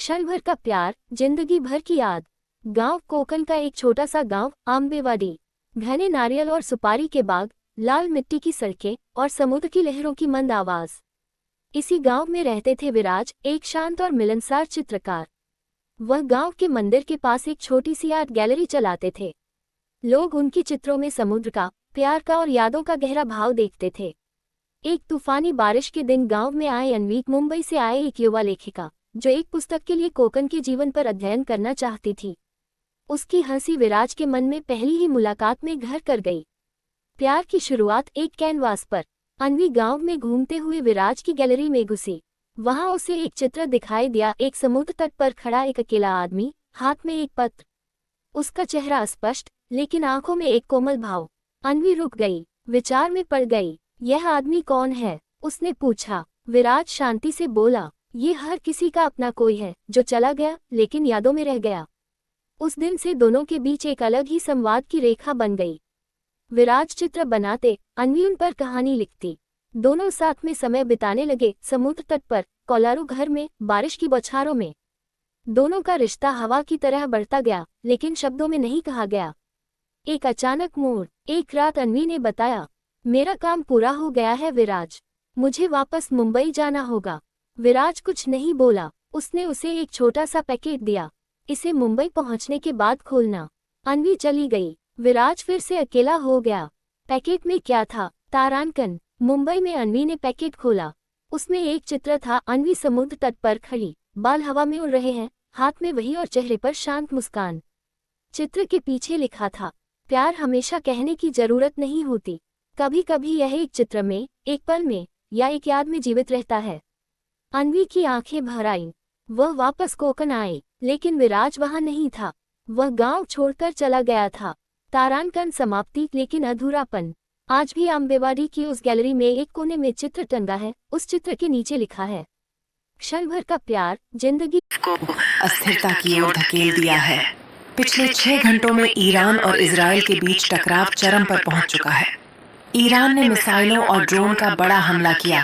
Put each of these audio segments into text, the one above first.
क्षण भर का प्यार, जिंदगी भर की याद। गांव कोकन का एक छोटा सा गांव आंबेवाड़ी। घने नारियल और सुपारी के बाग, लाल मिट्टी की सड़कें और समुद्र की लहरों की मंद आवाज। इसी गांव में रहते थे विराज, एक शांत और मिलनसार चित्रकार। वह गांव के मंदिर के पास एक छोटी सी आर्ट गैलरी चलाते थे। लोग उनके चित्रों में समुद्र का, प्यार का और यादों का गहरा भाव देखते थे। एक तूफानी बारिश के दिन गांव में आए अनवी, मुंबई से आए एक युवा लेखिका, जो एक पुस्तक के लिए कोकन के जीवन पर अध्ययन करना चाहती थी। उसकी हंसी विराज के मन में पहली ही मुलाकात में घर कर गई। प्यार की शुरुआत एक कैनवास पर। अनवी गांव में घूमते हुए विराज की गैलरी में घुसी। वहां उसे एक चित्र दिखाई दिया, एक समुद्र तट पर खड़ा एक अकेला आदमी, हाथ में एक पत्र। उसका चेहरा अस्पष्ट, लेकिन आंखों में एक कोमल भाव। अनवी रुक गई, विचार में पड़ गई। यह आदमी कौन है? उसने पूछा। विराज शांति से बोला, ये हर किसी का अपना कोई है, जो चला गया लेकिन यादों में रह गया। उस दिन से दोनों के बीच एक अलग ही संवाद की रेखा बन गई। विराज चित्र बनाते, अनवी उन पर कहानी लिखती। दोनों साथ में समय बिताने लगे, समुद्र तट पर, कोलारू घर में, बारिश की बौछारों में। दोनों का रिश्ता हवा की तरह बढ़ता गया, लेकिन शब्दों में नहीं कहा गया। एक अचानक मोड़। एक रात अनवी ने बताया, मेरा काम पूरा हो गया है विराज, मुझे वापस मुंबई जाना होगा। विराज कुछ नहीं बोला। उसने उसे एक छोटा सा पैकेट दिया। इसे मुंबई पहुंचने के बाद खोलना। अनवी चली गई। विराज फिर से अकेला हो गया। पैकेट में क्या था? तारांकन। मुंबई में अनवी ने पैकेट खोला। उसमें एक चित्र था, अनवी समुद्र तट पर खड़ी, बाल हवा में उड़ रहे हैं, हाथ में वही और चेहरे पर शांत मुस्कान। चित्र के पीछे लिखा था, प्यार हमेशा कहने की जरूरत नहीं होती, कभी कभी यह एक चित्र में, एक पल में या एक याद में जीवित रहता है। अनवी की आंखें भर आईं। वह वापस कोकन आई, लेकिन विराज वहां नहीं था। वह गांव छोड़कर चला गया था। तारांकन समाप्ति, लेकिन अधूरापन। आज भी आंबेवाड़ी की उस गैलरी में एक कोने में चित्र टंगा है। उस चित्र के नीचे लिखा है, क्षण भर का प्यार, जिंदगी को अस्थिरता की ओर धकेल दिया है। पिछले 6 घंटों में ईरान और इजराइल के बीच टकराव चरम पर पहुंच चुका है। ईरान ने मिसाइलों और ड्रोन का बड़ा हमला किया,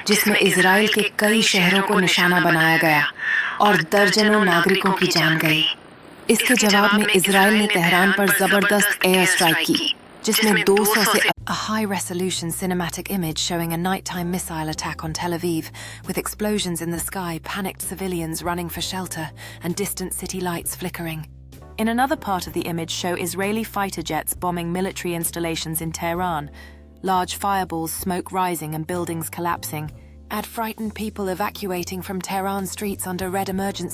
जिसमें इजराइल के कई शहरों को निशाना बनाया गया और दर्जनों नागरिकों की जान गई। इसके जवाब में इजराइल ने तेहरान पर जबरदस्त एयर स्ट्राइक की, जिसमें 200 से A high-resolution cinematic image showing a nighttime missile attack on Tel Aviv, with explosions in the sky, panicked civilians running for shelter, and distant city lights flickering. In another part of the image show Israeli fighter jets bombing military installations in Tehran, large fireballs, smoke rising and buildings collapsing, and frightened people evacuating from Tehran streets under red emergency